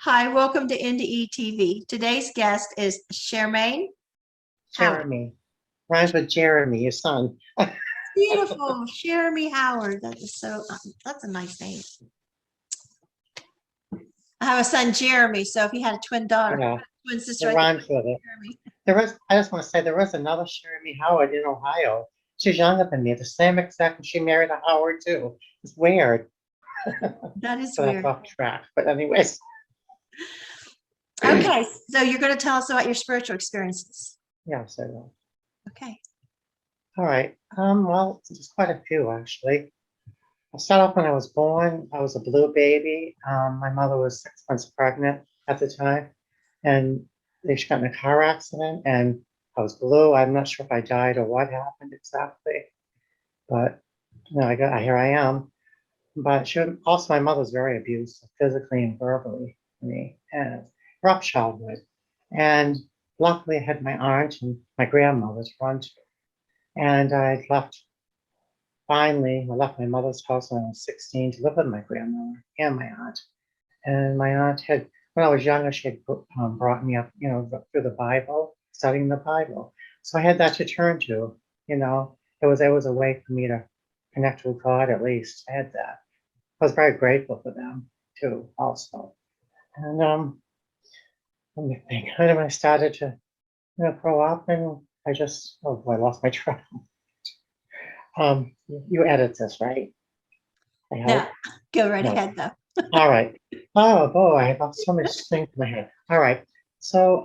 Hi, welcome to NDE TV. Today's guest is Cheramie Howard. Cheramie. Rhymes with Jeremy, your son. Beautiful, CheramieHoward. That's a nice name. I have a son, Jeremy, so if he had a twin daughter, Yeah, twin sister, it rhymes with it. Jeremy. I just want to say, there was another CheramieHoward in Ohio. She's younger than me, the same exact, she married a Howard too. It's weird. That is So that's weird. off track. But anyways, Okay, so you're going to tell us about your spiritual experiences. yeah, so Okay. all right. Well, there's quite a few actually. I'll start off when I was born. I was a blue baby. My mother was 6 months pregnant at the time, and she got in a car accident, and I was blue. I'm not sure if I died or what happened exactly, but here I am. But also my mother was very abusive, physically and verbally to me, and rough childhood. And luckily, I had my aunt and my grandmother to run to, and I left my mother's house when I was 16 to live with my grandmother and my aunt. And my aunt when I was younger, she had brought me up, through the Bible, studying the Bible. So I had that to turn to, it was a way for me to connect with God, at least. I had that. I was very grateful for them too, also. And let me think. And then I started to, grow up, and I lost my track. You edit this, right? I hope. Yeah, go right No. ahead though. All right. Oh boy, I have so much things in my head. All right. So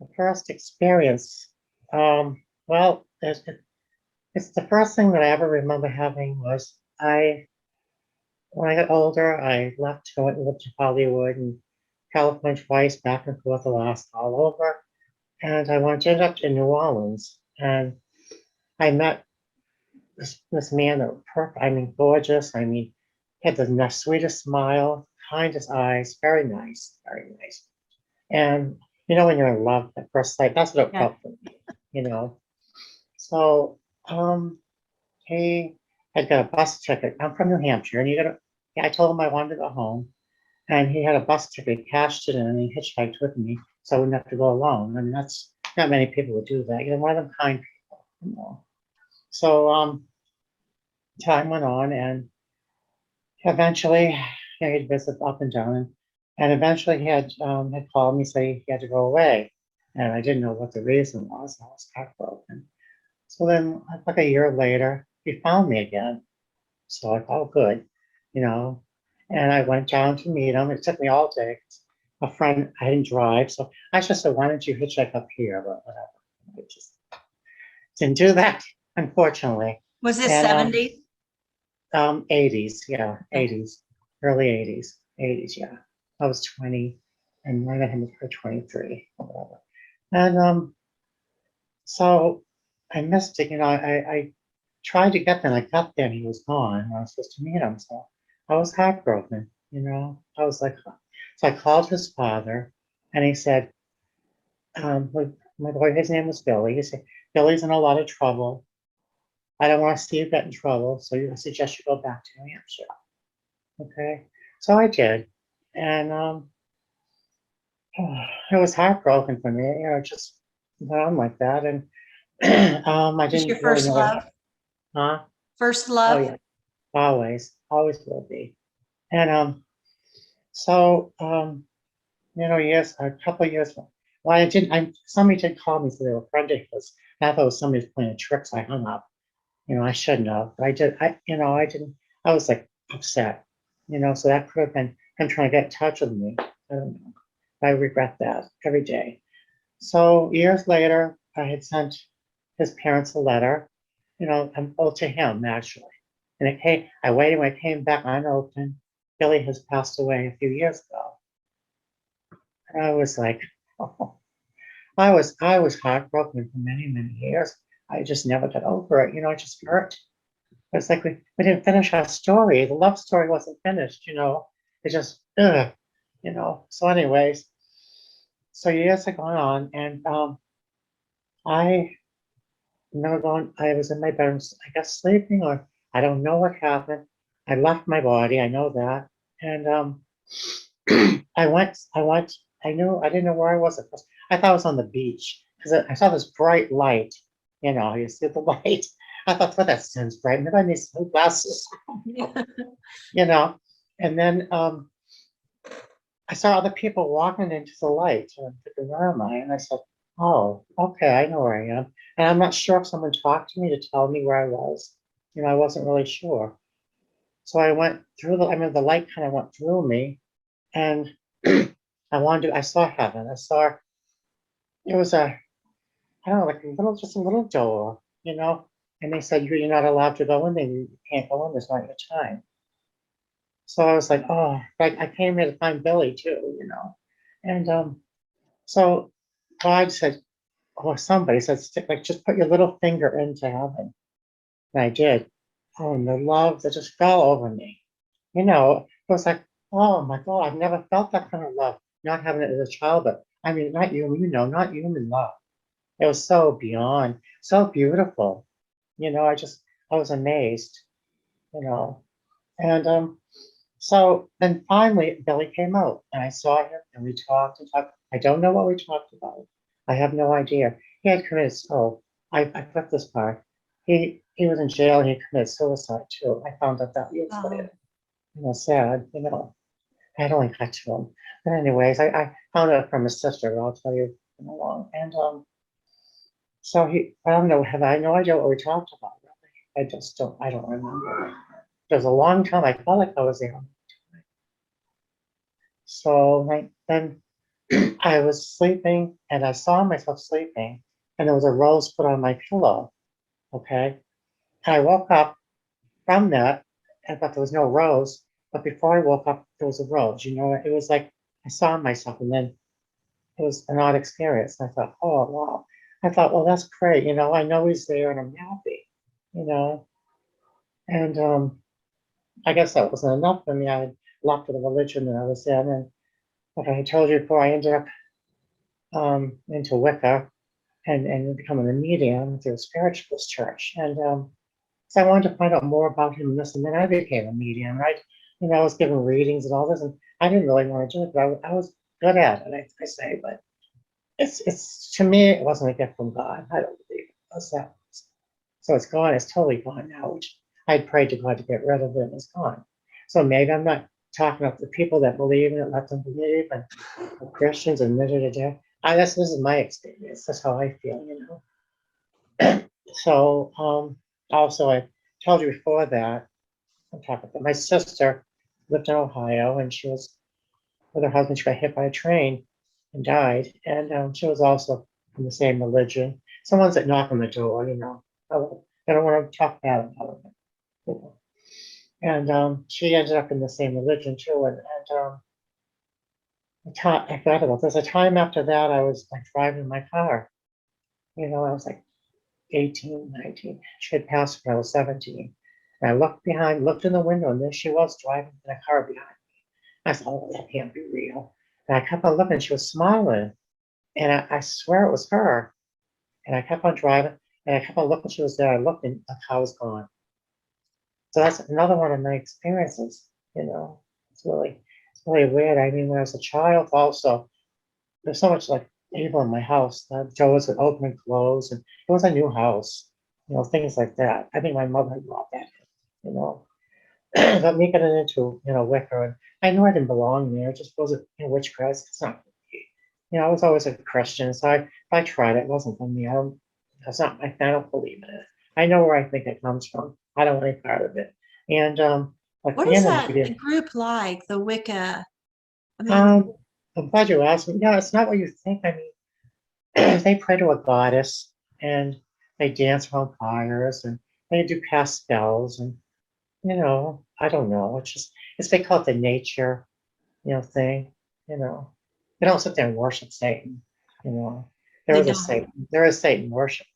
the first experience, well, it's the first thing that I ever remember having was when I got older, I left to go and live to Hollywood and California twice, back and forth, Alaska, all over. And I wanted to end up in New Orleans. And I met this man that was perfect, gorgeous. He had the sweetest smile, kindest eyes, very nice, very nice. And when you're in love at first sight, that's what it felt for me. So he had got a bus ticket. I'm from New Hampshire, and I told him I wanted to go home, and he had a bus ticket, he cashed it in, and he hitchhiked with me, so I wouldn't have to go alone. That's not many people would do that. One of them kind people. So time went on, and eventually he'd visit up and down, and eventually he had called me, say he had to go away, and I didn't know what the reason was. I was heartbroken. So then, like a year later, he found me again. So I felt good, and I went down to meet him. It took me all day. A friend, I didn't drive, so I just said, "Why don't you hitchhike up here?" But whatever. I just didn't do that, unfortunately. Was this And 70s? 80s, yeah, 80s, early 80s, yeah. I was 20, and I met him for 23, or whatever. And so I missed it. I tried to get there, and I got there, and he was gone. I was supposed to meet him, so I was heartbroken. I was like, so I called his father, and he said, my boy, his name was Billy. He said, "Billy's in a lot of trouble. I don't want to see you get in trouble, so I suggest you go back to New Hampshire." Okay, so I did, and it was heartbroken for me. Just went on like that, and I Was didn't your really first know love? huh? First Oh love? yeah, always will be. And so yes, a couple of years. Well, I didn't. Somebody did call me, so they were friendly because I thought it was somebody playing tricks. I hung up. I shouldn't have. But I did. I didn't. I was like upset. So that could have been him trying to get in touch with me. I don't know. I regret that every day. So years later, I had sent his parents a letter. To him actually. And I waited. When it came back unopened, Billy has passed away a few years ago. And I was like, oh, I was heartbroken for many, many years. I just never got over it. It just hurt. It's like we didn't finish our story. The love story wasn't finished. It just, So, anyways, so years have gone on, and I I was in my bedroom, I guess sleeping, or I don't know what happened. I left my body. I know that, and I didn't know where I was at first. I thought I was on the beach because I saw this bright light. You see the light. I thought, well, that sounds bright. And then I need some glasses, you know. And then I saw other people walking into the light. And I'm thinking, where am I? And I said, oh, okay, I know where I am. And I'm not sure if someone talked to me to tell me where I was. I wasn't really sure. So I went through the light kind of went through me, and I saw heaven. It was I don't know, like just a little door, and they said, you're not allowed to go in there. You can't go in, there's not your time. So I was like, oh, I came here to find Billy too, And so God said, or somebody said, just put your little finger into heaven. And I did. Oh, and the love that just fell over me. It was like, oh my God, I've never felt that kind of love. Not having it as a child, but I mean, not not human love. It was so beyond, so beautiful. I was amazed, you know. And so then finally Billy came out and I saw him and we talked and talked. I don't know what we talked about. I have no idea. He had committed, I flipped this part. He was in jail and he committed suicide too. I found out that yesterday. Sad, I had only got to him. But anyways, I found out from his sister, I'll tell you in a long. And so I don't know, have I no idea what we talked about, really. I don't remember. It was a long time. I felt like I was there. So then I was sleeping and I saw myself sleeping and there was a rose put on my pillow. Okay. And I woke up from that and thought there was no rose. But before I woke up, there was a rose. It was like I saw myself and then it was an odd experience. And I thought, oh, wow. I thought, well, that's great. I know he's there and I'm happy, you know. And I guess that wasn't enough for me. I left the religion that I was in. And like I told you before, I ended up into Wicca and becoming a medium through a spiritualist church. And so I wanted to find out more about him and this, and then I became a medium. I was given readings and all this, and I didn't really want to do it, but I was good at it, I say. But it's to me, it wasn't a gift from God. I don't believe it was that. So it's gone. It's totally gone now, which I prayed to God to get rid of it. It's gone. So maybe I'm not talking up the people that believe in it, let them believe, and Christians and this is my experience. That's how I feel, So also I told you before that I'm talking about my sister lived in Ohio and she was with her husband. She got hit by a train and died, and she was also from the same religion. Some ones that knock on the door, I don't want to talk bad about it. And she ended up in the same religion too. I forgot about this. A time after that, I was like driving my car. I was like 18, 19. She had passed when I was 17. And I looked in the window, and there she was driving in a car behind me. I said, oh, that can't be real. And I kept on looking, and she was smiling. And I swear it was her. And I kept on driving, and I kept on looking, she was there. I looked, and the car was gone. So that's another one of my experiences, It's really weird. I mean, when I was a child also, there's so much like evil in my house. The doors would open and close, and it was a new house, things like that. I think my mother had brought that in, But me getting into, Wicca, and I knew I didn't belong there. It just wasn't, witchcraft. It's not for me. I was always a Christian, so I tried it. It wasn't for me. That's not I don't believe in it. I know where I think it comes from. I don't want any part of it. And like What is that group like, the Wicca? I mean, I'm glad you asked me. Yeah, it's not what you think. I mean, they pray to a goddess and they dance around fires and they do cast spells and I don't know. They call it the nature, thing. They don't sit there and worship Satan. There they is a don't. Satan. There is Satan worship.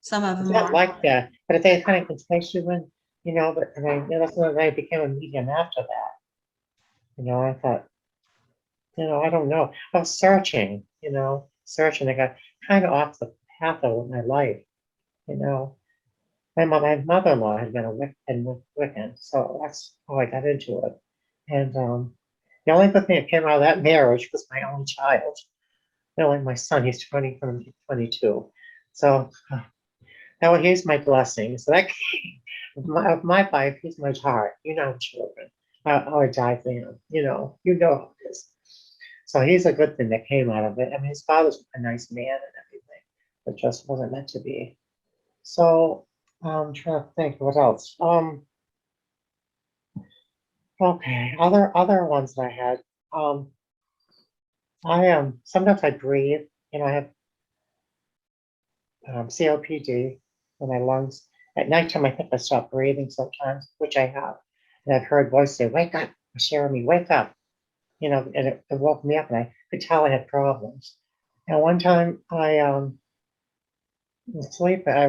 Some of It's them not are. like that, but if they kind of entice you in, but that's when I became a medium after that. I thought, I don't know. I was searching, searching. I got kind of off the path of my life, you know. My mother-in-law had been a Wiccan, so that's how I got into it. And The only good thing that came out of that marriage was my own child. Only my son, he's 22. So he's my blessing. So that of my life, he's my heart. Children. I would die for him. How it is. So he's a good thing that came out of it. I mean, his father's a nice man and everything, but just wasn't meant to be. So I'm trying to think what else. Okay, other ones that I had. Sometimes I breathe. I have COPD in my lungs. At nighttime, I think I stop breathing sometimes, which I have. And I've heard voices say, "Wake up, Cheramie, wake up." And it woke me up, and I could tell I had problems. And one time I was sleeping. I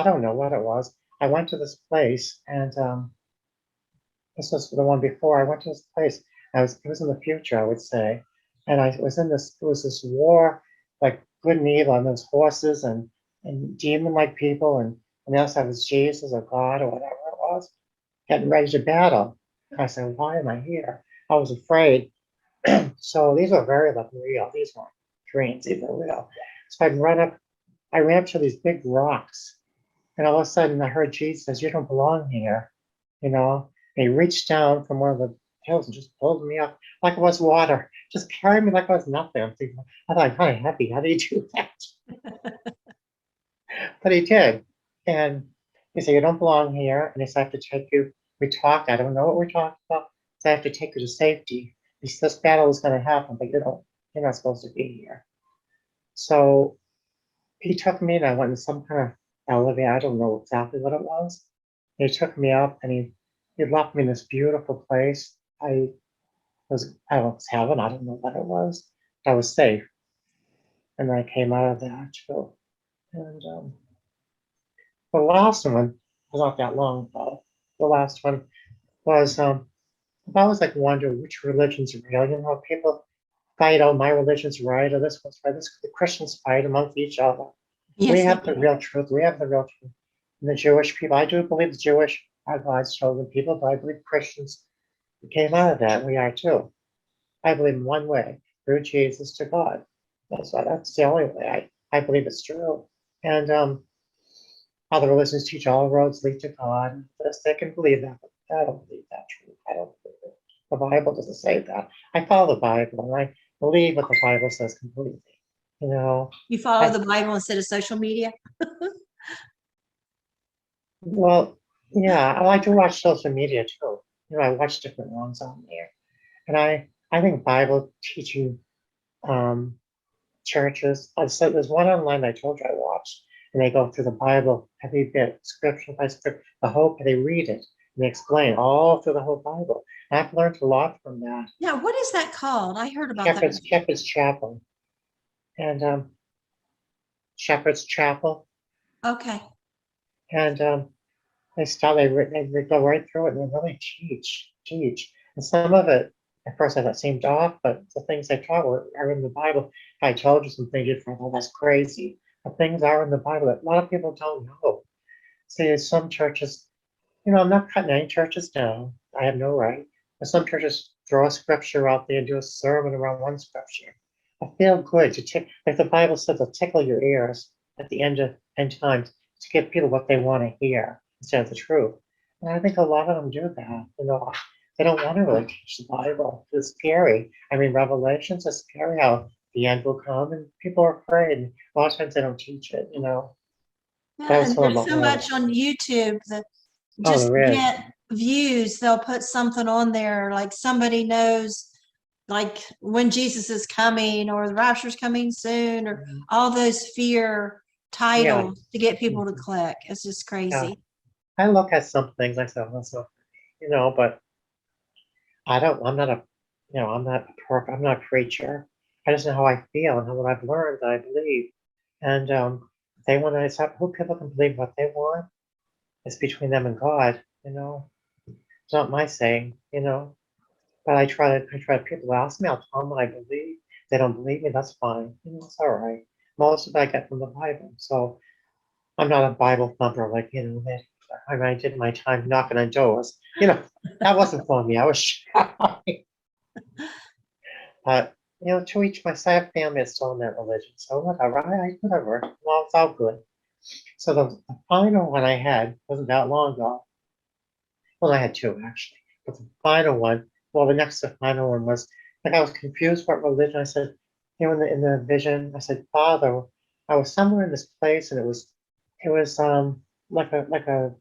don't know what it was. I went to this place, and this was the one before. I went to this place. It was in the future, I would say. And it was this war, like good and evil, and those horses and demon-like people, and the other side was Jesus or God or whatever it was, getting ready to battle. I said, why am I here? I was afraid. So these were very real. These weren't dreams, these were real. So I ran up to these big rocks, and all of a sudden I heard Jesus says, "You don't belong here," And he reached down from one of the hills and just pulled me up like it was water, just carried me like it was nothing. I thought, kind of happy. How do you do that? But he did. And he said, "You don't belong here." And he said, "I have to take you." We talked. I don't know what we're talking about. So I have to take you to safety. This battle is going to happen, but you're not supposed to be here. So he took me, and I went in some kind of elevator. I don't know exactly what it was. He took me up, and he left me in this beautiful place. I don't know, it's heaven. I don't know what it was. I was safe. And I came out of that too. And the last one was not that long ago. The last one was I always like wonder which religion's real. People fight, "Oh, my religion's right," or "This one's right." The Christians fight amongst each other. Yes, We have the real truth. We have the real truth. And the Jewish people, I do believe the Jewish are God's chosen people, but I believe Christians came out of that. We are too. I believe in one way, through Jesus to God. That's the only way. I believe it's true. And other religions teach all roads lead to God. Yes, they can believe that, but I don't believe that truth. I don't believe it. The Bible doesn't say that. I follow the Bible, and I believe what the Bible says completely. You follow the Bible instead of social media? Well, yeah, I like to watch social media too. I watch different ones on there. And I think Bible teaching churches, so there's one online I told you I watched, and they go through the Bible every bit, scripture by scripture, the whole, they read it, and they explain all through the whole Bible. And I've learned a lot from that. Yeah, what is that called? I heard about Shepherd's Chapel. And Shepherd's Chapel. Okay. And they go right through it, and they really teach. And some of it, at first I thought seemed off, but the things they taught are in the Bible. If I told you some things, you'd think, "Oh, that's crazy." But things are in the Bible that a lot of people don't know. See, some churches, I'm not cutting any churches down. I have no right. But some churches throw a scripture out there and do a sermon around one scripture. I feel good like the Bible says, to tickle your ears at the end times to give people what they want to hear instead of the truth. And I think a lot of them do that. They don't want to really teach the Bible. It's scary. I mean, Revelations are scary how the end will come, and people are afraid. A lot of times they don't teach it. Yeah, That's and one of there's the so much on YouTube that Oh, just there is. get views. They'll put something on there like somebody knows, like when Jesus is coming or the rapture's coming soon, or all those fear titles to get people to click. It's just crazy. Yeah. I look at some things, I say, "Oh, that's not for me," but I'm not I'm not a preacher. I just know how I feel and what I've learned, that I believe. And they want to, it's up, who people can believe what they want. It's between them and God, It's not my saying, But I try to, people ask me, I'll tell them what I believe. If they don't believe me, that's fine. It's all right. Most of it I get from the Bible. So I'm not a Bible thumper like, I did my time knocking on doors. That wasn't for me. I was shy. But you know, to each my side family is still in that religion, so whatever. Whatever. Well, it's all good. So the final one I had wasn't that long ago. Well, I had two actually, but the final one, well, the next to final one was like I was confused what religion. I said, you know, in the vision, I said, Father, I was somewhere in this place, and it was like a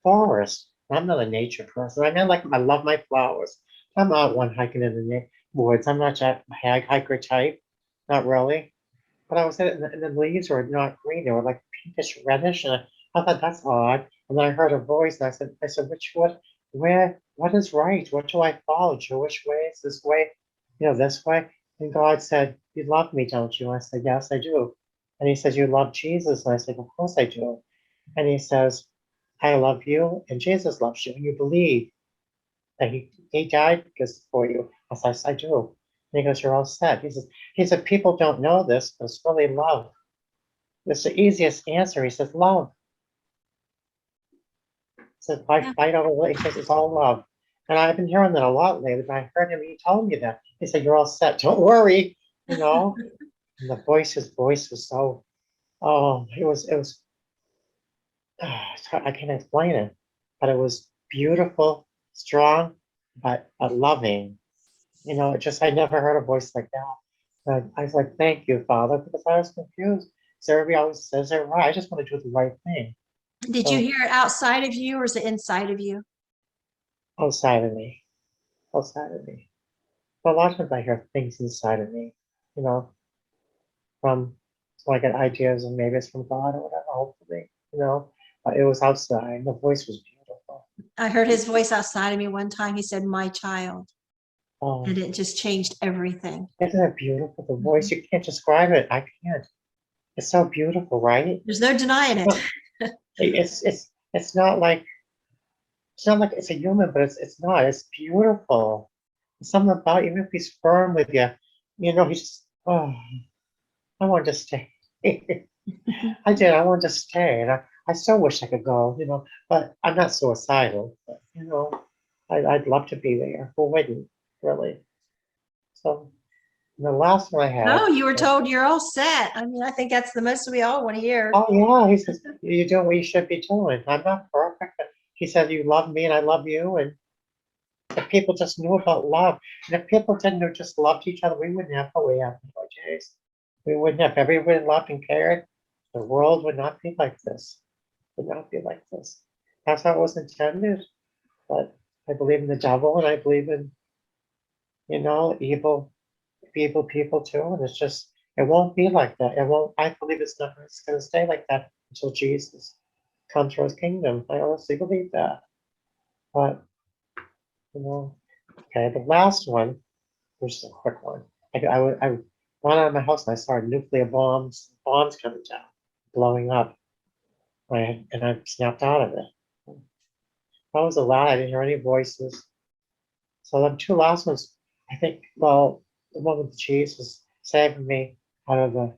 forest. I'm not a nature person. I mean, like I love my flowers. I'm not one hiking in the woods. I'm not that hiker type, not really. But I was in it, and the leaves were not green; they were like pinkish reddish, and I thought that's odd. And then I heard a voice, and I said, what is right? What do I follow? Which way is this way? You know, this way. And God said, "You love me, don't you?" I said, "Yes, I do." And He said, "You love Jesus?" And I said, "Of course I do." And He says, "I love you, and Jesus loves you, and you believe that he died because for you." I said, "Yes, I do." And he goes, "You're all set." He said, "People don't know this, but it's really love." It's the easiest answer. He says, "Love." He says, Yeah. "Fight over." He says, "It's all love." And I've been hearing that a lot lately, but I heard him, he told me that. He said, "You're all set. Don't worry." You know? And his voice was so, oh, it was, I can't explain it, but it was beautiful, strong, but loving. You know, it just, I never heard a voice like that. And I was like, "Thank you, Father," because I was confused. So everybody always says they're right. I just want to do the right thing. Did you So hear it outside of you or is it inside of you? outside of me, outside of me. But a lot of times I hear things inside of me, you know, from, so I get ideas and maybe it's from God or whatever, hopefully, you know. But it was outside. The voice was beautiful. I heard his voice outside of me one time. He said, "My child." And Oh, it just changed everything. isn't it beautiful? The voice, Mhm. you can't describe it. I can't. It's so beautiful, right? There's no denying It's it. not, it's not like, it's not like it's a human, but it's not. It's beautiful. There's something about, even if he's firm with you, you know, he's just, oh, I want to stay. I did. I wanted to stay, and I still wish I could go, you know, but I'm not suicidal. But, you know, I'd love to be there. Who wouldn't, really? So the last one I No, had, you were told you're all set. I mean, I think that's the most we all want to hear. oh yeah, he says, "You're doing what you should be doing." I'm not perfect, but he said, "You love me and I love you." And if people just knew about love, and if people didn't know, just loved each other, we wouldn't have what we have nowadays. We wouldn't have. If everybody loved and cared, the world would not be like this. Would not be like this. That's how it was intended. But I believe in the devil, and I believe in, you know, evil people too. And it's just, it won't be like that. It won't. I believe it's never. It's going to stay like that until Jesus comes for His kingdom. I honestly believe that. But you know, okay, the last one, which is a quick one. I went out of my house and I saw nuclear bombs coming down, blowing up. And I snapped out of it. I was allowed. I didn't hear any voices. So the two last ones, I think, well, the one with the cheese was saving me out of the,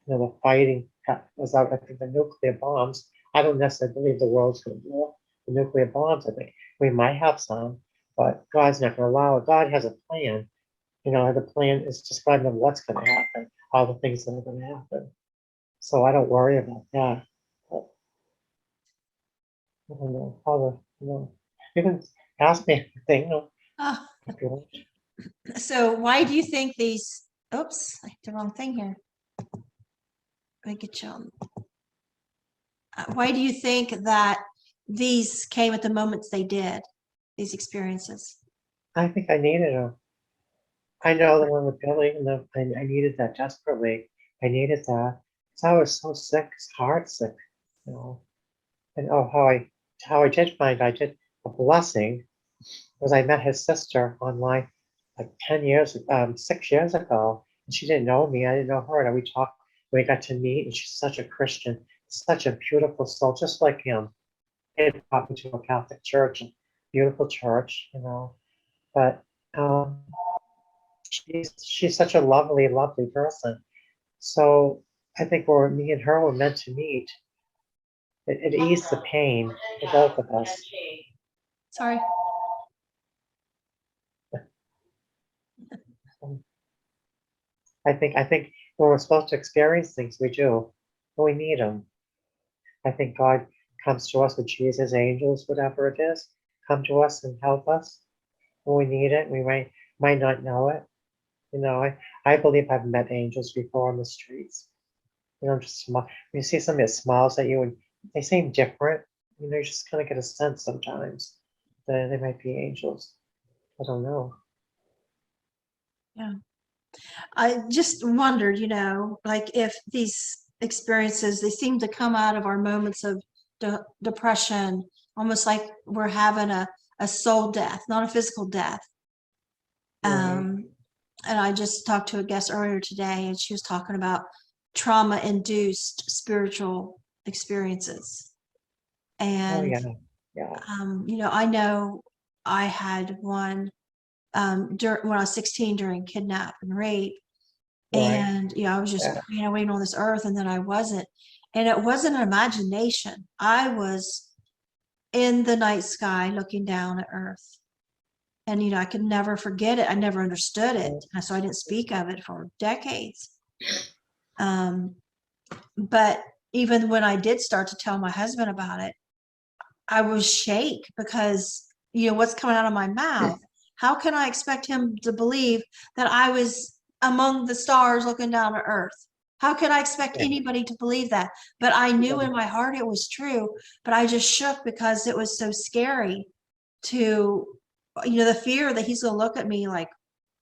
you know, the fighting. Was out, I think, the nuclear bombs. I don't necessarily believe the world's going to blow up the nuclear bombs. I think we might have some, but God's not going to allow it. God has a plan. You know, the plan is describing what's going to happen, all the things that are going to happen. So I don't worry about that. But I don't know how the, you know, you can ask me anything. You know, Oh, if you want. so why do you think these, oops, I hit the wrong thing here. Let me get you on. Why do you think that these came at the moments they did, these experiences? I think I needed them. I know the one with Billy, and I needed that desperately. I needed that. So I was so sick, heart sick, you know. And oh, how I did find, I did a blessing was I met his sister online like 6 years ago, and she didn't know me. I didn't know her, and we talked. We got to meet, and she's such a Christian, such a beautiful soul, just like him. It brought me to a Catholic church, beautiful church, you know. But um, she's such a lovely, lovely person. So I think where me and her were meant to meet, it eased the pain for both of us. Sorry. I think when we're supposed to experience things, we do. But we need them. I think God comes to us with Jesus, angels, whatever it is, come to us and help us when we need it. We might not know it. I believe I've met angels before on the streets. Just when you see somebody that smiles at you and they seem different, you just kind of get a sense sometimes that they might be angels. I don't know. Yeah. I just wondered, like if these experiences, they seem to come out of our moments of depression, almost like we're having a soul death, not a physical death. Right. And I just talked to a guest earlier today, and she was talking about trauma-induced spiritual experiences. Oh And, yeah. Yeah. I know I had one when I was 16 during kidnap and rape. Right. And, I was just, Yeah. waiting on this earth, and then I wasn't. And it wasn't an imagination. I was in the night sky looking down at earth. And, I could never forget it. I never understood it. And so I didn't speak of it for decades. But even when I did start to tell my husband about it, I was shake because, what's coming out of my mouth? How can I expect him to believe that I was among the stars looking down at earth? How could I expect Yeah. anybody to believe that? But I knew in my heart it was true, but I just shook because it was so scary to, the fear that he's going to look at me like,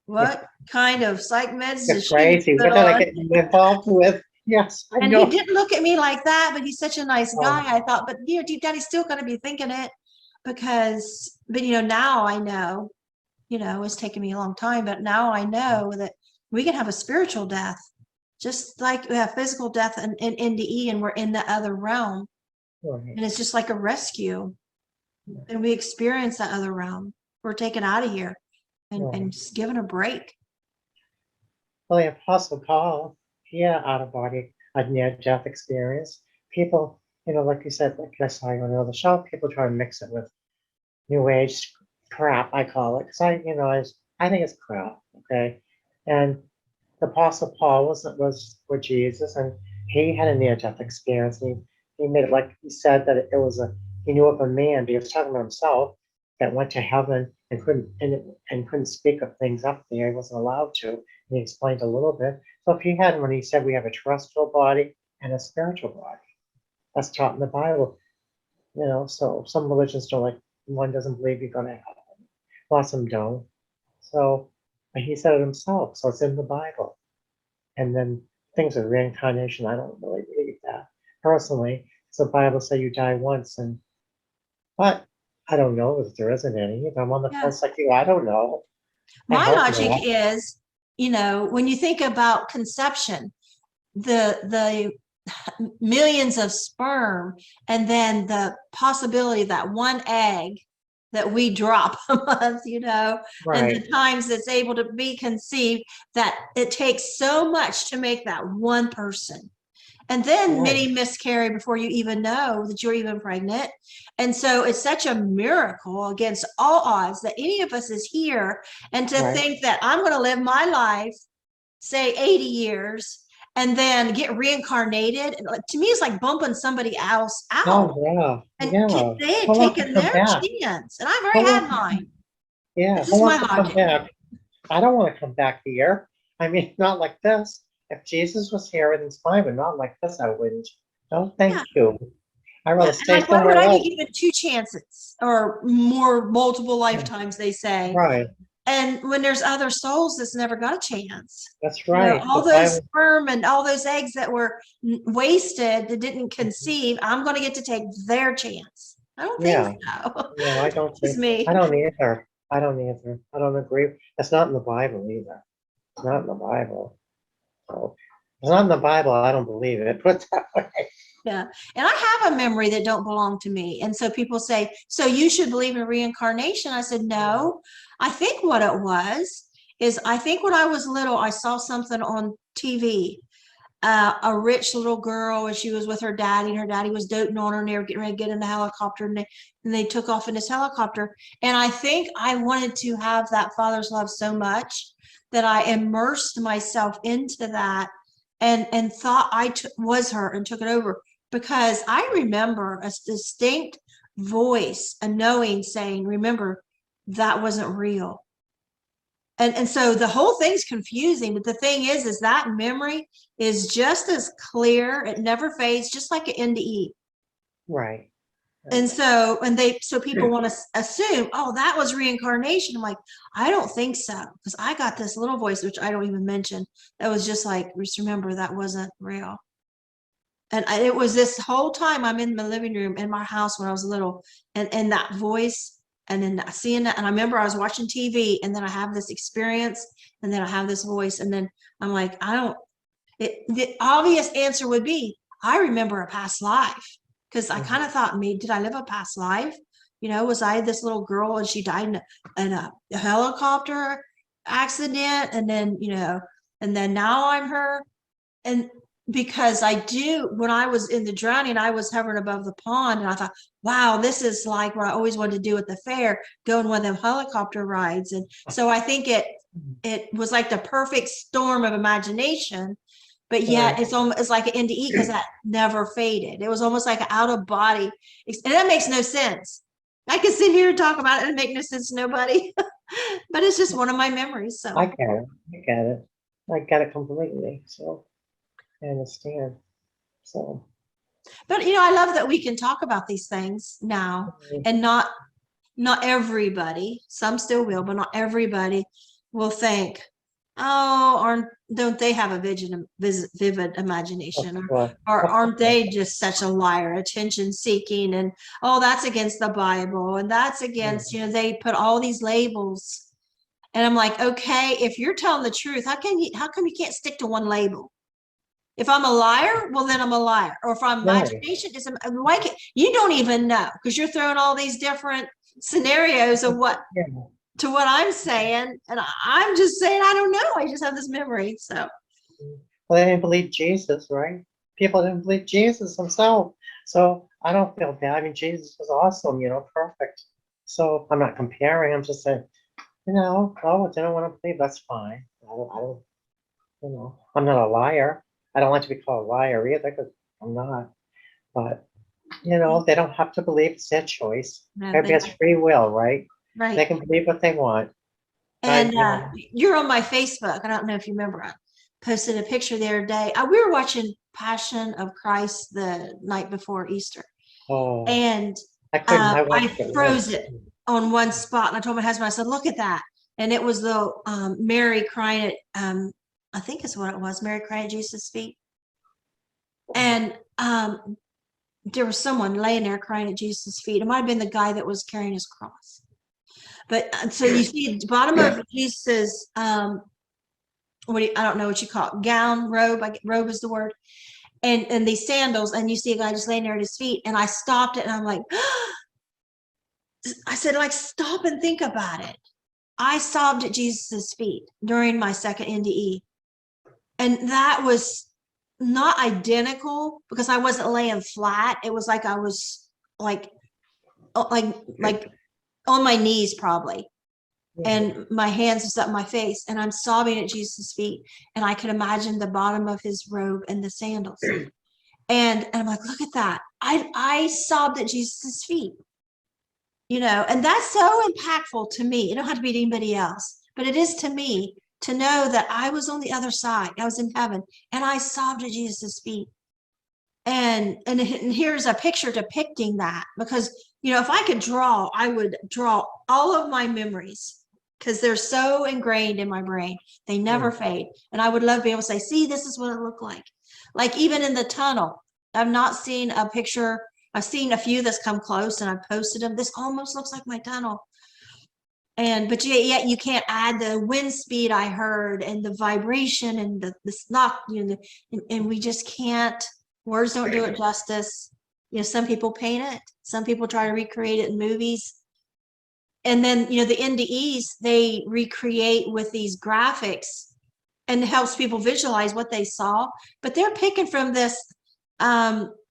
what kind of psych meds You're does she crazy. put What did I on? get involved with? Yes, I And he know. didn't look at me like that, but he's such a nice Oh, guy. I thought, but deep down, he's still going to be thinking it because, but now I know, it's taken me a long time, but now I know that we can have a spiritual death, just like we have physical death in NDE, and we're in the other realm. right. And it's just like a rescue. And we experience that other realm. We're taken out of here and Right. just given a break. Well, the Apostle Paul, he had out of body, a near death experience. People, like you said, like I saw you on another show, people try to mix it with New Age crap, I call it, because I think it's crap, okay? And the Apostle Paul was with Jesus, and he had a near death experience. And he made it like he said that it was he knew of a man, but he was talking about himself that went to heaven and couldn't speak of things up there. He wasn't allowed to. And he explained a little bit. So if he had, when he said we have a terrestrial body and a spiritual body, that's taught in the Bible. So some religions don't like, one doesn't believe you're going to heaven. Lots of them don't. So he said it himself. So it's in the Bible. And then things of reincarnation, I don't really believe that personally. So the Bible says you die once, but I don't know if there isn't any. If I'm on the Yeah. fence like you, I don't know. I My hope logic not. is, when you think about conception, the millions of sperm, and then the possibility that one egg that we drop a month, and Right. the times it's able to be conceived, that it takes so much to make that one person. And then Right. many miscarry before you even know that you're even pregnant. And so it's such a miracle against all odds that any of us is here. And to Right. think that I'm going to live my life, say 80 years, and then get reincarnated. To me, it's like bumping somebody else out. Oh yeah. And Yeah. they had Who wants to taken come their back? chance. And I've Who already had wants to mine. Yeah. This Who is my wants to come logic. back? I don't want to come back here. I mean, not like this. If Jesus was here, everything's fine, but not like this. I wouldn't. No, Yeah. thank you. I'd rather Yeah. And stay like, why would somewhere I be else. given two chances or more, multiple lifetimes, they say? Right. And when there's other souls that's never got a chance, That's right. all The those Bible. sperm and all those eggs that were wasted, that didn't conceive, I'm going to get to take their chance. I don't think Yeah. so. No, I don't It's think. me. I don't either. I don't either. I don't agree. It's not in the Bible either. It's not in the Bible. So if it's not in the Bible. I don't believe it. Put it that way. Yeah. And I have a memory that don't belong to me. And so people say, so you should believe in reincarnation. I said, no. I think what it was is, I think when I was little, I saw something on TV. A rich little girl, and she was with her daddy, and her daddy was doting on her, and they were getting ready to get in the helicopter, and they took off in this helicopter. And I think I wanted to have that father's love so much that I immersed myself into that and thought I was her and took it over, because I remember a distinct voice, a knowing saying, remember, that wasn't real. And so the whole thing's confusing, but the thing is that memory is just as clear. It never fades, just like an NDE. Right. And so, so people want to assume, oh, that was reincarnation. I'm like, I don't think so, because I got this little voice, which I don't even mention, that was just like, just remember, that wasn't real. And it was this whole time I'm in my living room in my house when I was little, and that voice, and then seeing that, and I remember I was watching TV, and then I have this experience, and then I have this voice, and then I'm like, the obvious answer would be, I remember a past life, because I kind of thought, did I live a past life? You know, was I this little girl and she died in a helicopter accident, and then, you know, and then now I'm her. And because when I was in the drowning, I was hovering above the pond, and I thought, wow, this is like what I always wanted to do at the fair, go on one of them helicopter rides. And so I think it was like the perfect storm of imagination, but yet it's like an NDE, because that never faded. It was almost like an out of body, and that makes no sense. I could sit here and talk about it and make no sense to nobody, but it's just one of my memories. So I get it completely. So I understand. So, but you know, I love that we can talk about these things now, and not everybody, some still will, but not everybody will think, oh, don't they have a vivid imagination, or aren't they just such a liar, attention seeking, and oh, that's against the Bible, and that's against, you know, they put all these labels. And I'm like, okay, if you're telling the truth, how come you can't stick to one label? If I'm a liar, well, then I'm a liar. Or if I'm imagination, you don't even know, because you're throwing all these different scenarios of what to what I'm saying, and I'm just saying I don't know. I just have this memory. So, well, they didn't believe Jesus, right? People didn't believe Jesus himself, so I don't feel bad. I mean, Jesus was awesome, you know, perfect. So I'm not comparing. I'm just saying, you know, oh, they don't want to believe. That's fine. I don't, you know, I'm not a liar. I don't like to be called a liar either, because I'm not. But you know, they don't have to believe. It's their choice. Everybody has free will, right? right. They can believe what they want. And you're on my Facebook. I don't know if you remember. I posted a picture the other day. We were watching Passion of Christ the night before Easter, and I froze it on one spot. And I told my husband, I said, "Look at that!" And it was the Mary crying at, I think is what it was, Mary crying at Jesus' feet. And there was someone laying there crying at Jesus' feet. It might have been the guy that was carrying his cross. But so you see the bottom of Jesus, I don't know what you call it, gown, robe, robe is the word, and these sandals, and you see a guy just laying there at his feet. And I stopped it, and I'm like, I said, like, stop and think about it. I sobbed at Jesus' feet during my second NDE. And that was not identical, because I wasn't laying flat. It was like I was like on my knees probably, and my hands was up my face, and I'm sobbing at Jesus' feet, and I could imagine the bottom of his robe and the sandals. And I'm like, look at that. I sobbed at Jesus' feet, you know, and that's so impactful to me. It don't have to be to anybody else, but it is to me, to know that I was on the other side. I was in heaven, and I sobbed at Jesus' feet. And here's a picture depicting that, because, you know, if I could draw, I would draw all of my memories, because they're so ingrained in my brain. They never fade. And I would love to be able to say, see, this is what it looked like. Like even in the tunnel, I've not seen a picture. I've seen a few that's come close, and I've posted them. This almost looks like my tunnel. But yet you can't add the wind speed I heard, and the vibration, and the knock, you know, and we just can't. Words don't do it justice. You know, some people paint it, some people try to recreate it in movies. And then, you know, the NDEs, they recreate with these graphics, and it helps people visualize what they saw. But they're picking from this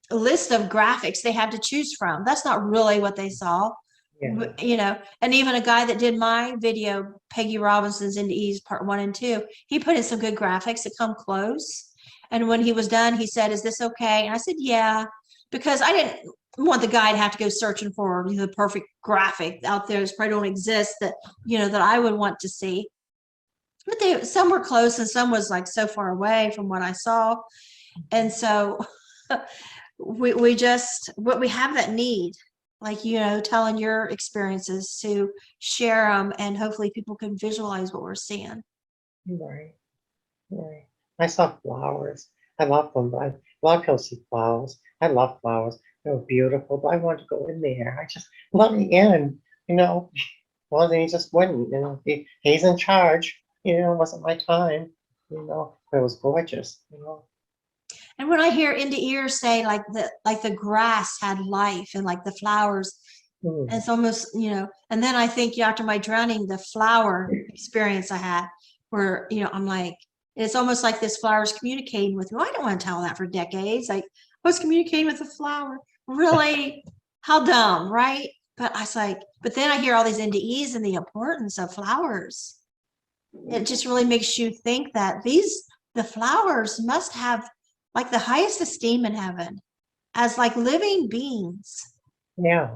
list of graphics they have to choose from. That's not really what they saw. Yeah. you know, and even a guy that did my video, Peggy Robinson's NDEs part 1 and 2, he put in some good graphics that come close. And when he was done, he said, "Is this okay?" And I said, "Yeah," because I didn't want the guy to have to go searching for the perfect graphic out there. That probably don't exist that, you know, that I would want to see. But they, some were close and some was like so far away from what I saw. And so we just, what we have that need, like, you know, telling your experiences to share them, and hopefully people can visualize what we're seeing. Right. Right. I saw flowers. I love them. A lot of people see flowers. I love flowers. They're beautiful, but I wanted to go in there. I just let me in, you know. Well, then he just wouldn't, you know. He's in charge. You know, it wasn't my time, you know. But it was gorgeous, you know. And when I hear NDEs say like the grass had life and like the flowers, Mm. it's almost, you know, and then I think after my drowning, the flower experience I had where, you know, I'm like, it's almost like this flower's communicating with me. Well, I don't want to tell that for decades. Like, I was communicating with the flower. Really? How dumb, right? But I was like, but then I hear all these NDEs and the importance of flowers. It just really makes you think that the flowers must have like the highest esteem in heaven as like living beings. Yeah.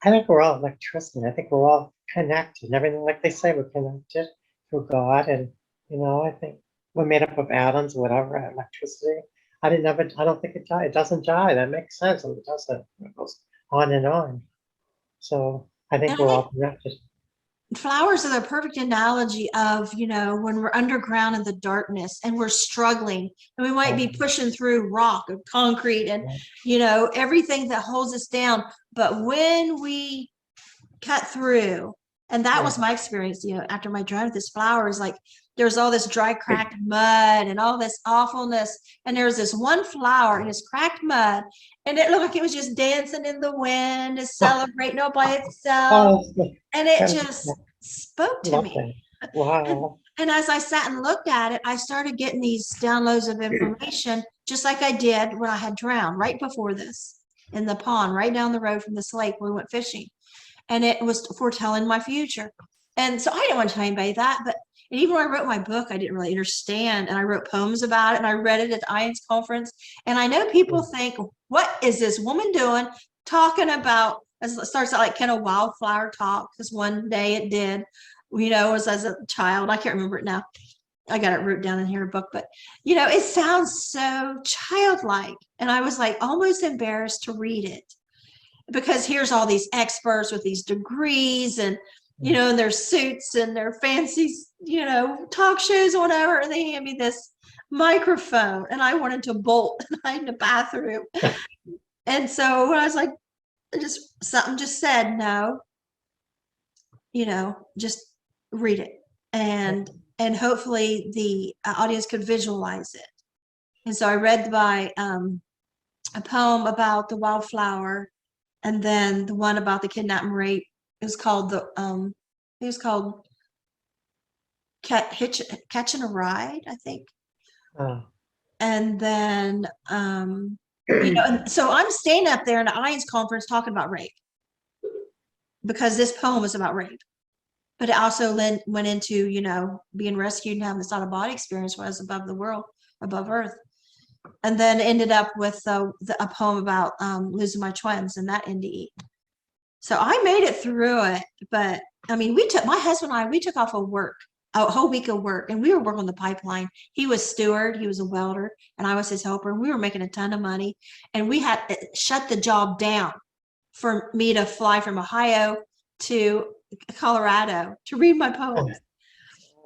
I think we're all electricity. I think we're all connected. Everything, like they say, we're connected through God, and you know, I think we're made up of atoms, whatever, electricity. I don't think it dies. It doesn't die. That makes sense. And it doesn't. It goes on and on. So I think And I we're think all connected. flowers are the perfect analogy of, you know, when we're underground in the darkness and we're struggling and we might be Um, pushing through rock and concrete and, you know, everything that holds us down. But when we cut through, and that yeah. was my experience, you know, after my drive with this flower, is like there's all this dry cracked mud and all this awfulness, and there was this one flower in this cracked mud, and it looked like it was just dancing in the wind and celebrating all by itself, Oh, and it I just spoke to love me. that. and, Wow. and as I sat and looked at it, I started getting these downloads of information, just like I did when I had drowned right before this in the pond right down the road from this lake. We went fishing, and it was foretelling my future. And so I didn't want to tell anybody that, but and even when I wrote my book, I didn't really understand. And I wrote poems about it, and I read it at the IANS conference. And I know people think, what is this woman doing talking about? As it starts out like kind of wildflower talk, because one day it did, you know, as a child. I can't remember it now. I got it wrote down in here, a book, but you know, it sounds so childlike. And I was like almost embarrassed to read it, because here's all these experts with these degrees and, you know, in their suits and their fancy, you know, talk shows or whatever, and they hand me this microphone and I wanted to bolt and hide in the bathroom. And so when I was like, just something just said, no, you know, just read it, and hopefully the audience could visualize it. And so I read a poem about the wildflower, and then the one about the kidnap and rape. It was called it was called Catching a Ride, I think. Oh. And then you know, and so I'm standing up there in the IANS conference talking about rape, because this poem was about rape, but it also went into, you know, being rescued and having this out of body experience when I was above the world, above earth. And then ended up with a poem about losing my twins and that NDE. So I made it through it, but I mean, my husband and I, we took off of work, a whole week of work, and we were working on the pipeline. He was steward, he was a welder, and I was his helper. And we were making a ton of money, and we had shut the job down for me to fly from Ohio to Colorado to read my poems.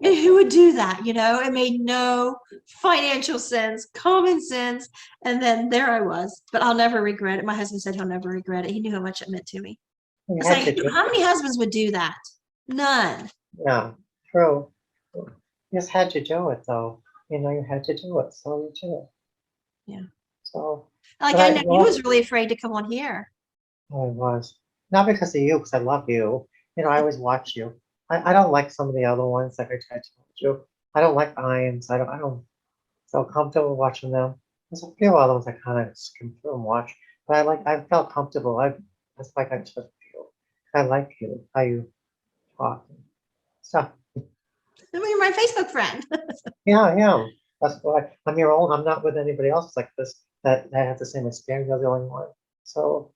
And who would do that? You know, it made no financial sense, common sense. And then there I was, but I'll never regret it. My husband said he'll never regret it. He knew how much it meant to me. You It's had to like, do how it. many husbands would do that? None. Yeah, true. You just had to do it, though. You know, you had to do it, so you did it. Yeah. So, Like but I I know he love. was really afraid to come on here. Oh, I was. Not because of you, because I love you. You know, I always watch you. I don't like some of the other ones, like I told you. I don't like Iams. I don't feel comfortable watching them. There's a few other ones I kind of skim through and watch, but I felt comfortable. It's like I just feel. I like you, how you talk and stuff. You're my Facebook friend. Yeah, I am. That's why I'm your own. I'm not with anybody else like this that have the same experience. You're the only one. So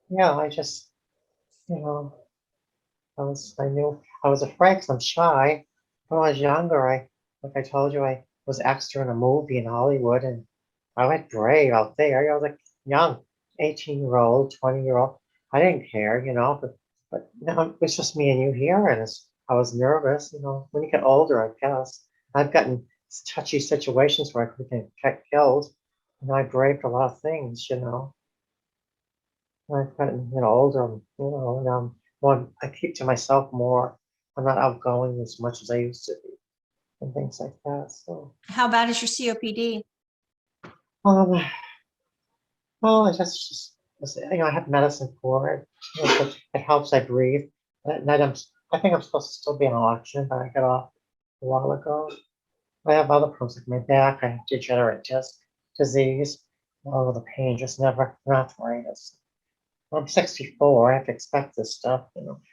yeah, I just, you know, I knew I was afraid because I'm shy. When I was younger, like I told you, I was extra in a movie in Hollywood, and I went brave out there. I was like young, 18-year-old, 20-year-old. I didn't care, but now it's just me and you here, and I was nervous, when you get older, I guess. I've gotten touchy situations where I could get killed, and I braved a lot of things. I've gotten, older, and I keep to myself more. I'm not outgoing as much as I used to be, and things like that. So, How bad is your COPD? um, well, I have medicine for it. It helps. I breathe. At night, I think I'm supposed to still be on oxygen, but I got off a while ago. I have other problems like my back. I have degenerate disc disease. Oh, the pain just never, arthritis. I'm 64. I have to expect this stuff.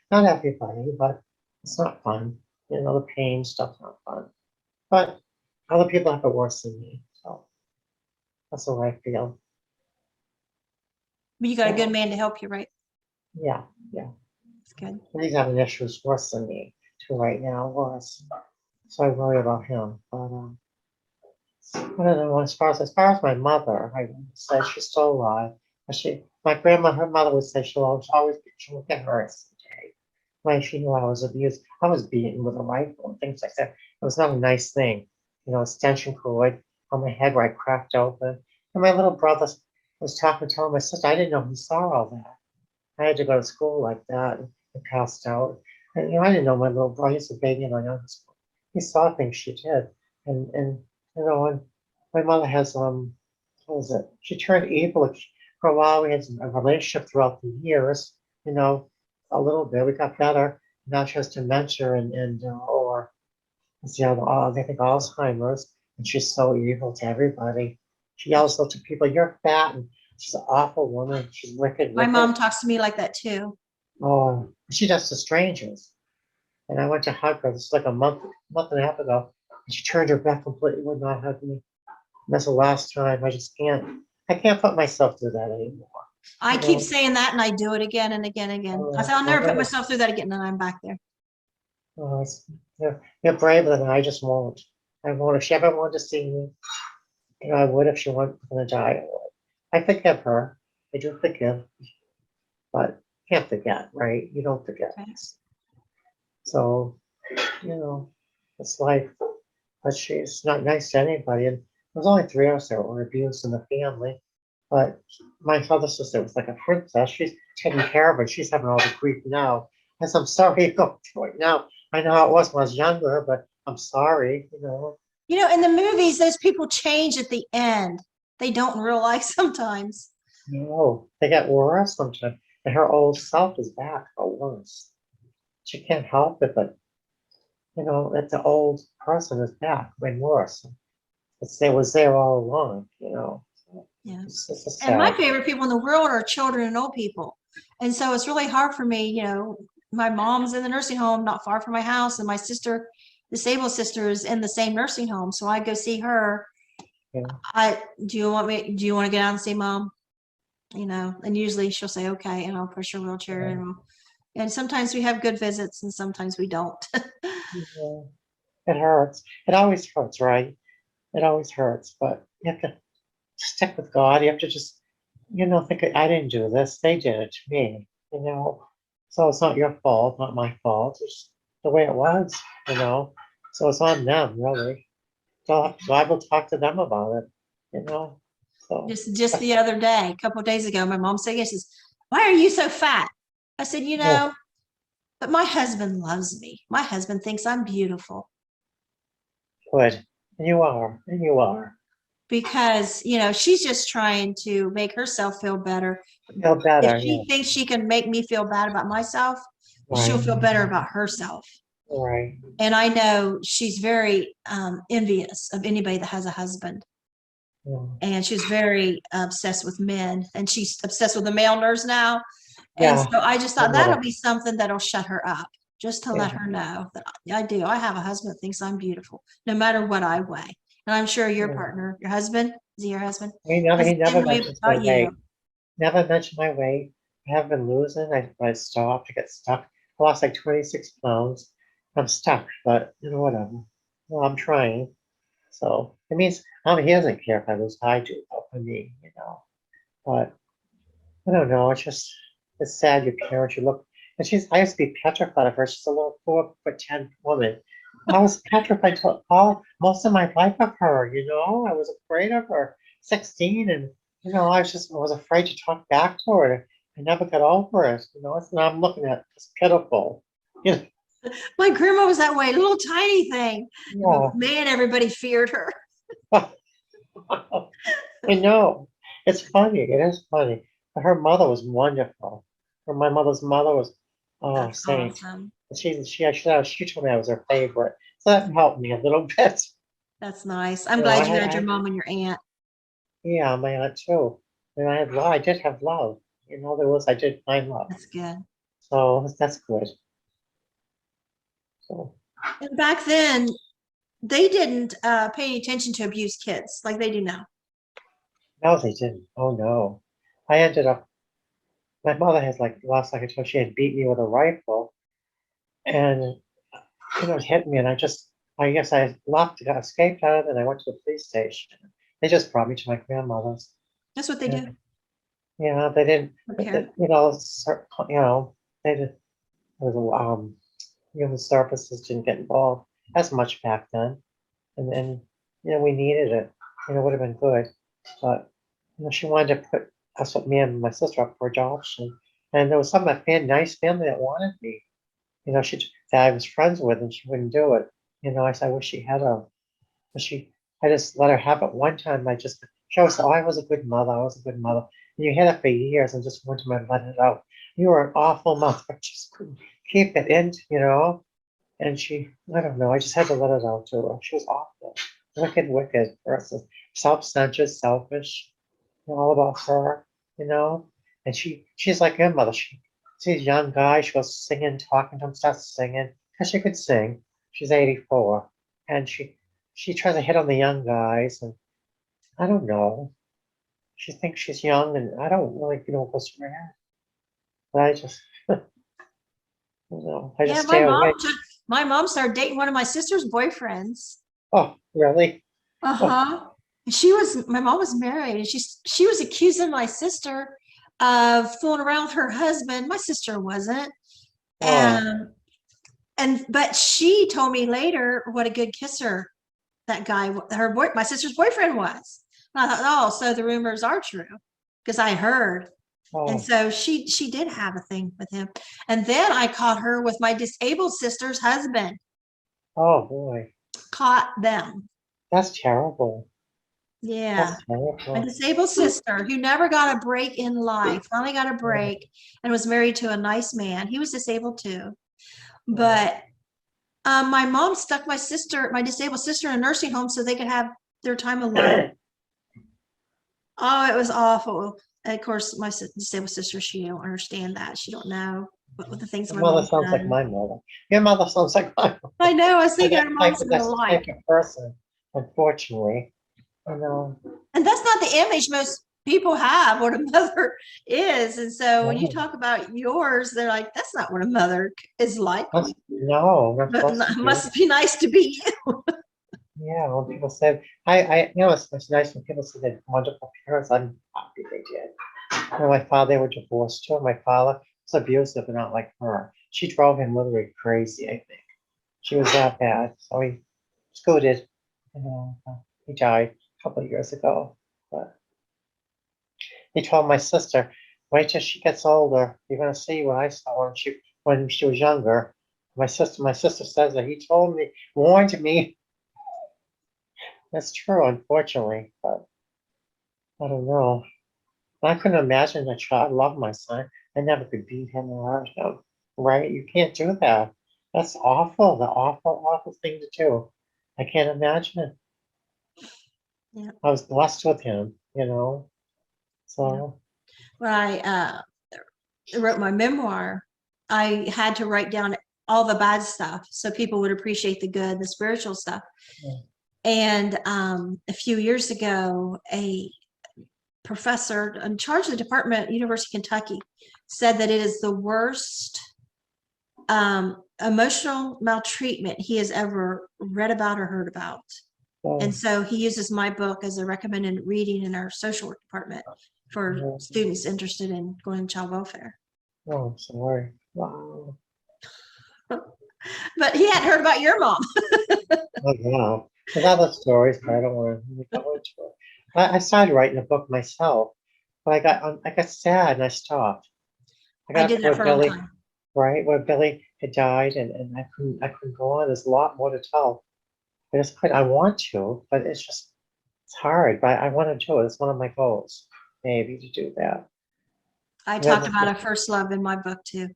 Not everybody, but it's not fun. The pain stuff's not fun. But other people have it worse than me. So that's the way I feel. But you got a good man to help you, right? Yeah, yeah. That's good. He's having issues worse than me too right now, worse. So I worry about him. But I don't know. As far as my mother, I would say she's still alive. But her mother would say she'll get hurt someday. When she knew I was abused, I was beaten with a rifle and things like that. It was not a nice thing. Extension cord on my head where I cracked open. And my little brother was telling my sister, I didn't know he saw all that. I had to go to school like that and passed out. And I didn't know my little brother, he's a baby in my young school. He saw things she did. And and my mother has what was it? She turned evil for a while. We had a relationship throughout the years, a little bit. We got better. Now she has dementia or I think Alzheimer's, and she's so evil to everybody. She yells out to people, "You're fat," and she's an awful woman. She's wicked. My mom talks to me like that too. Oh, she does to strangers. And I went to hug her. This is like a month and a half ago. And she turned her back completely, would not hug me. And that's the last time. I can't put myself through that anymore. I keep saying that and I do it again and again and again. I said, I'll never put myself through that again. And I'm back there. Oh, you're braver than I just won't. I won't. If she ever wanted to see me, I would if she wasn't going to die. I forgive her. I do forgive. But can't forget, right? You don't forget. So, it's life. But she's not nice to anybody. And there was only 3 of us that were abused in the family. But my other sister was like a princess. She's taking care of her. She's having all the grief now. I said, I'm sorry you go through it now. I know how it was when I was younger, but I'm sorry, In the movies, those people change at the end. They don't in real life sometimes. No, they get worse sometimes. And her old self is back, or worse. She can't help it, but that the old person is back, when worse. It was there all along, Yeah. It's And my sad. favorite people in the world are children and old people. And so it's really hard for me, my mom's in the nursing home not far from my house, and my sister, disabled sister, is in the same nursing home. So I go see her. Yeah. Do you want to get out and see Mom? And usually she'll say, okay, and I'll push her wheelchair. And sometimes we have good visits and sometimes we don't. Yeah. It hurts. It always hurts, right? It always hurts, but you have to stick with God. You have to just, think I didn't do this. They did it to me, So it's not your fault, not my fault. It's the way it was, So it's on them, really. So I will talk to them about it, So Just the other day, a couple of days ago, my mom said, says, why are you so fat? I said, yeah, but my husband loves me. My husband thinks I'm beautiful. good. And you are. Because, she's just trying to make herself feel better. Feel better, If she thinks she can make me feel bad about myself, Right. she'll feel better about herself. Right. And I know she's very envious of anybody that has a husband. Yeah. And she's very obsessed with men. And she's obsessed with the male nurse now. And Yeah. so I just My thought that'll mother. be something that'll shut her up, just to let Yeah. her know that I do. I have a husband that thinks I'm beautiful, no matter what I weigh. And I'm sure your Yeah. partner, your husband, is he your husband? He Has the never same way mentions my about weight. you. Never mentioned my weight. I have been losing. I stopped. I get stuck. I lost like 26 pounds. I'm stuck, but you know, whatever. Well, I'm trying. So it means he doesn't care if I lose. I do, though, for me, you know. But I don't know. It's sad. Your parents, you look, and I used to be petrified of her. She's a little 4'10" woman. I was petrified most of my life of her, you know. I was afraid of her. 16, and you know, I was afraid to talk back to her. I never got over it, you know. And I'm looking at it's pitiful, you My grandma was that way, little tiny thing. know. Man, everybody feared her. Yeah. I know. It's funny. It is funny. But her mother was wonderful. My mother's mother was, oh, That's saint. awesome. She told me I was her favorite. So that helped me a little bit. That's nice. I'm You know, glad you had your mom and your aunt. yeah, my aunt too. And I did have love. You know, I did find love. That's good. So that's good. So, And back then, they didn't pay any attention to abused kids like they do now. no, they didn't. Oh no. I ended up, my mother has like, last I could tell, she had beat me with a rifle. And you know, it hit me, and I guess I escaped out of it, and I went to the police station. They just brought me to my grandmother's. That's what they And, do. they didn't, Okay. you know, they did, there was, human services didn't get involved as much back then. And, you know, we needed it. You know, it would have been good. But, you know, she wanted to put us with me and my sister up for adoption. And there was some nice family that wanted me. You know, that I was friends with, and she wouldn't do it. You know, I wish she had a, but I just let her have it one time. She always said, oh, I was a good mother. I was a good mother. And you had it for years, and just one time I let it out. You were an awful mother. I just couldn't keep it in, you know. And I don't know, I just had to let it out to her. She was awful. Wicked, wicked person. Self-centered, selfish, all about her, you know. And she's like your mother. She's a young guy. She goes singing, talking to him, starts singing because she could sing. She's 84, and she tries to hit on the young guys, and I don't know. She thinks she's young, and I don't really, you know, what goes through her head. But I just, I Yeah, just stay away. my mom started dating one of my sister's boyfriends. Oh, really? Oh, Uh-huh. My mom was married, and she was accusing my sister of fooling around with her husband. My sister wasn't. oh, But she told me later what a good kisser that guy, my sister's boyfriend was. And I thought, oh, so the rumors are true, because I heard. And oh, so she did have a thing with him. And then I caught her with my disabled sister's husband. oh boy. Caught them. That's terrible. Yeah. That's My terrible. disabled sister who never got a break in life, finally got a Oh, break and was married to a nice man. He was disabled too. oh, But my mom stuck my disabled sister in a nursing home so they could have their time alone. Oh, it was awful. And of course, my disabled sister, she don't understand that. She don't know what the things your my mother mom's sounds like done. my mother. Your mother sounds like my mother. I know. I was thinking our moms are That's the alike. type of person, unfortunately. You know, And that's not the image most people have what a mother is. And so when you no, talk about yours, they're like, that's not what a mother is like. no, not But supposed to be. must be nice to be you. Yeah, when people said, it's nice when people say they had wonderful parents. I'm happy they did. You know, my father, they were divorced too. My father was abusive, but not like her. She drove him literally crazy, I think. She was that bad. So he scooted, you know, he died a couple of years ago. But he told my sister, wait till she gets older. You're gonna see what I saw when she was younger. My sister says that he told me, warned me. That's true, unfortunately, but I don't know. I couldn't imagine a child. I love my son. I never could beat him or hurt him. Right? You can't do that. That's awful. The awful, awful thing to do. I can't imagine it. Yeah. I was blessed with him, you know. Yeah. So When I wrote my memoir, I had to write down all the bad stuff so people would appreciate the good, the spiritual stuff. Yeah. And a few years ago, a professor in charge of the department at University of Kentucky said that it is the worst emotional maltreatment he has ever read about or heard about. Oh, And so he uses my book as a recommended reading in our social work department for yeah. students interested in going to child welfare. Oh, I'm sorry. Wow. But he hadn't heard about your mom. Oh, wow. There's other stories, but I don't want to go into it. I started writing a book myself, but I got sad and I stopped. I did that for a long time. Right, where Billy had died, and I couldn't go on. There's a lot more to tell. I just couldn't. I want to, but it's hard. But I want to do it. It's one of my goals, maybe, to do that. I Yeah, talked about a first love in my book too.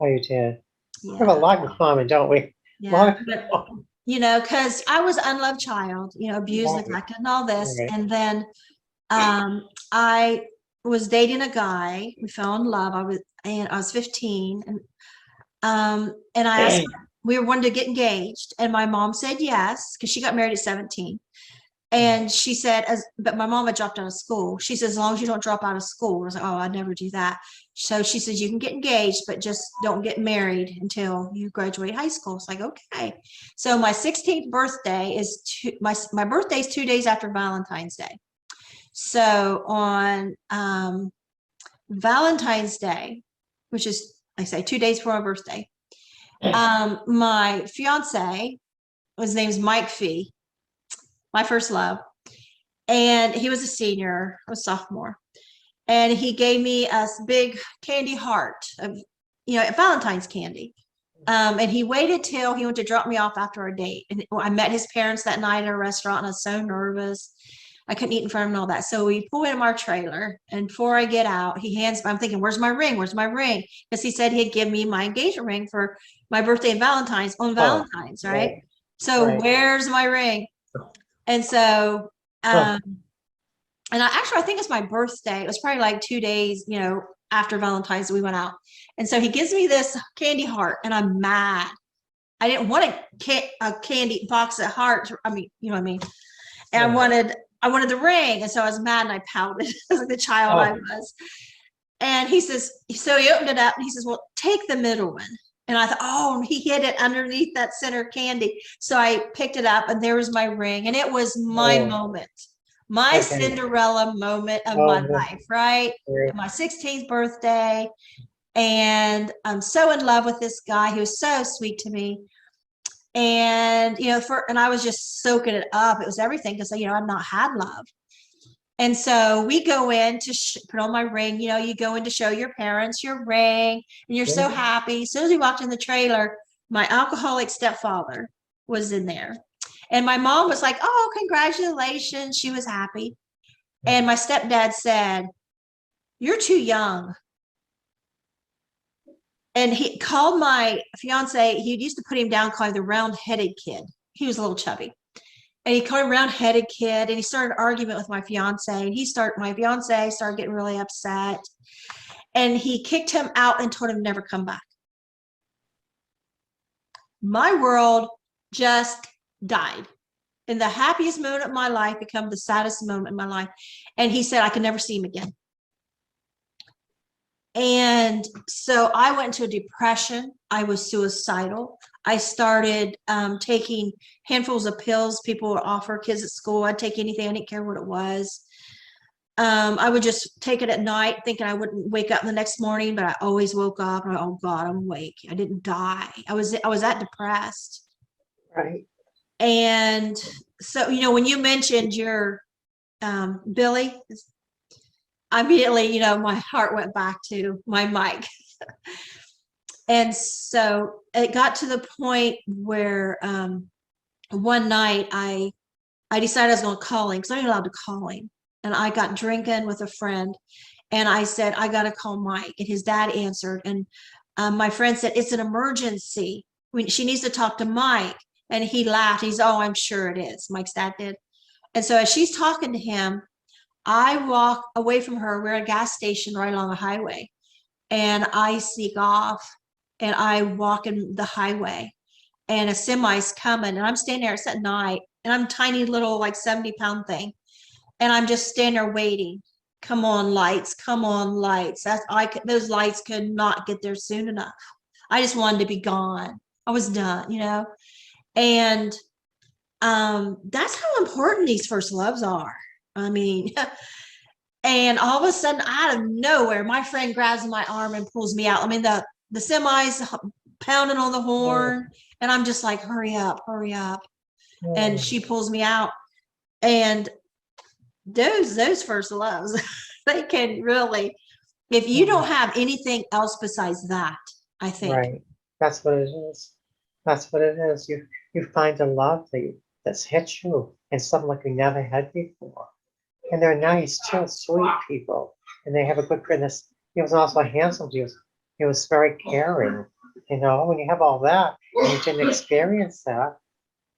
Oh, you did. We have a Yeah. lot in common, don't we? Yeah. But, you know, because I was an unloved child, you know, abused, Right. neglected, and all this. Right. And then I was dating a guy. We fell in love. I was 15, and I asked, we wanted to get engaged, and my mom said yes, because she got married at 17. And she said, but my mom had dropped out of school. She says, as long as you don't drop out of school. I was like, oh, I'd never do that. So she says, you can get engaged, but just don't get married until you graduate high school. It's like, okay. So my 16th birthday is my birthday is 2 days after Valentine's Day. So on Valentine's Day, which is, I say, 2 days before my birthday, my fiance, his name's Mike Fee, my first love, and he was a senior, a sophomore, and he gave me a big candy heart of, you know, Valentine's candy. And he waited till he went to drop me off after our date, and I met his parents that night at a restaurant, and I was so nervous. I couldn't eat in front of him and all that. So we pull in our trailer, and before I get out, he hands me, I'm thinking, where's my ring? Where's my ring? Because he said he'd give me my engagement ring for my birthday and Valentine's on Valentine's, right? Right. So Right. where's my ring? And so, and I think it's my birthday. It was probably like 2 days, you know, after Valentine's, we went out. And so he gives me this candy heart, and I'm mad. I didn't want a candy box of hearts. I mean, you know what I mean? And I wanted the ring. And so I was mad and I pouted like the child I was. And he says, so he opened it up and he says, well, take the middle one. And I thought, oh, he hid it underneath that center candy. So I picked it up, and there was my ring. And it was my moment, my Cinderella moment of my life, right? My 16th birthday. And I'm so in love with this guy. He was so sweet to me. And, you know, and I was just soaking it up. It was everything, because, you know, I've not had love. And so we go in to put on my ring. You know, you go in to show your parents your ring, and you're so happy. As soon as we walked in the trailer, my alcoholic stepfather was in there. And my mom was like, oh, congratulations. She was happy. And my stepdad said, you're too young. And he called my fiance, he used to put him down, called him the round-headed kid. He was a little chubby. And he called him round-headed kid, and he started an argument with my fiance. And my fiance started getting really upset. And he kicked him out and told him never come back. My world just died. And the happiest moment of my life became the saddest moment in my life. And he said I could never see him again. And so I went into a depression. I was suicidal. I started taking handfuls of pills people would offer kids at school. I'd take anything. I didn't care what it was. I would just take it at night, thinking I wouldn't wake up the next morning, but I always woke up and oh God, I'm awake. I didn't die. I was that depressed. Right. And so, you know, when you mentioned your Billy, immediately, you know, my heart went back to my Mike. And so it got to the point where one night I decided I was going to call him, because I'm not allowed to call him. And I got drinking with a friend, and I said, I got to call Mike. And his dad answered. And my friend said, it's an emergency. She needs to talk to Mike. And he laughed. He's, oh, I'm sure it is. Mike's dad did. And so as she's talking to him, I walk away from her. We're at a gas station right along the highway. and I sneak off and I walk in the highway and a semi's coming and I'm standing there, it's at night, and I'm tiny little like 70-pound thing. And I'm just standing there waiting. Come on, lights, come on, lights. Those lights could not get there soon enough. I just wanted to be gone. I was done, you know? And that's how important these first loves are. I mean, and all of a sudden, out of nowhere, my friend grabs my arm and pulls me out. I mean, the semi's pounding on the horn, and I'm just like, hurry up, hurry up. And she pulls me out. And those first loves, they can really, if you don't have anything else besides that, I think. Right. That's what it is. That's what it is. You find a love that's hit you and something like you never had before. And they're nice too, sweet people. And they have a good goodness. He was also handsome. He was very caring. You know, when you have all that and you didn't experience that,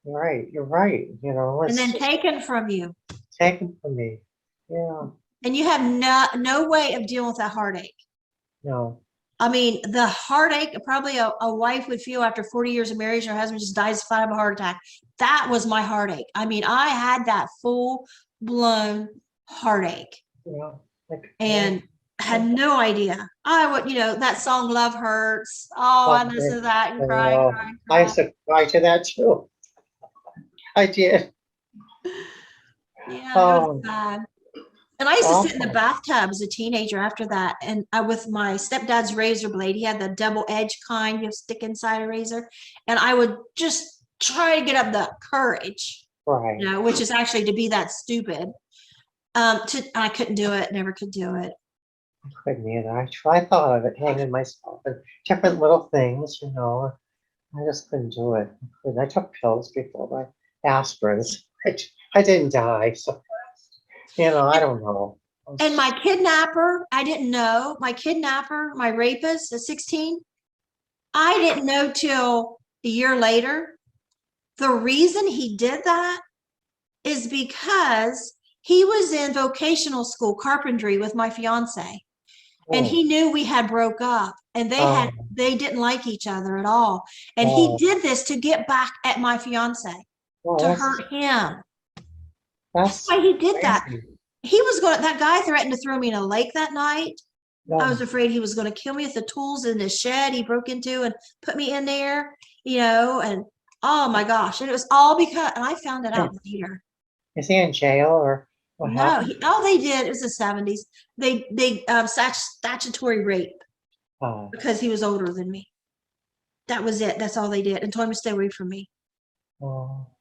you're right. You know, And then taken from you. Taken from me. Yeah. And you have no way of dealing with that heartache. No. I mean, the heartache probably a wife would feel after 40 years of marriage, her husband just dies of a heart attack. That was my heartache. I mean, I had that full-blown heartache. Yeah. And had no idea. I would, you know, that song "Love Hurts." Oh, I listened to that and cried. I used to cry to that too. I did. Yeah, it was bad. And I used to sit in the bathtub as a teenager after that, and with my stepdad's razor blade. He had the double edge kind you stick inside a razor, and I would just try to get up the courage, right? You know, which is actually to be that stupid. I couldn't do it. Never could do it. I couldn't either. I thought of it, hanging myself and different little things, you know. I just couldn't do it. I took pills before, my aspirins. I didn't die, so you know, I don't know. And my kidnapper, I didn't know. My kidnapper, my rapist at 16, I didn't know till a year later. The reason he did that is because he was in vocational school, carpentry, with my fiance. And he knew we had broke up, and they didn't like each other at all. And he did this to get back at my fiance, to hurt him. That's why he did that. He was that guy threatened to throw me in a lake that night. I was afraid he was going to kill me with the tools in his shed he broke into and put me in there, you know, and oh my gosh. And it was all because, and I found it out later. Is he in jail or what happened? No, they did. It was the 70s. They statutory rape because he was older than me. That was it. That's all they did, and told him to stay away from me.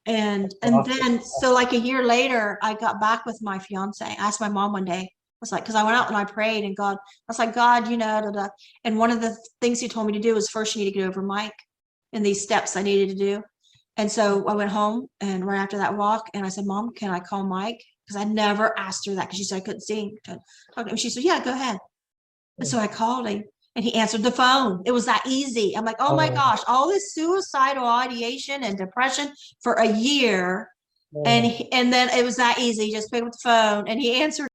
And then, so like a year later, I got back with my fiance. I asked my mom one day, I was like, because I went out and I prayed, and God, I was like, God, you know, and one of the things he told me to do was first you need to get over Mike and these steps I needed to do. And so I went home, and right after that walk, and I said, Mom, can I call Mike? Because I never asked her that, because she said I couldn't sing. And she said, yeah, go ahead. And so I called him, and he answered the phone. It was that easy. I'm like, oh my gosh, all this suicidal ideation and depression for a year. And then it was that easy. Just pick up the phone, and he answered.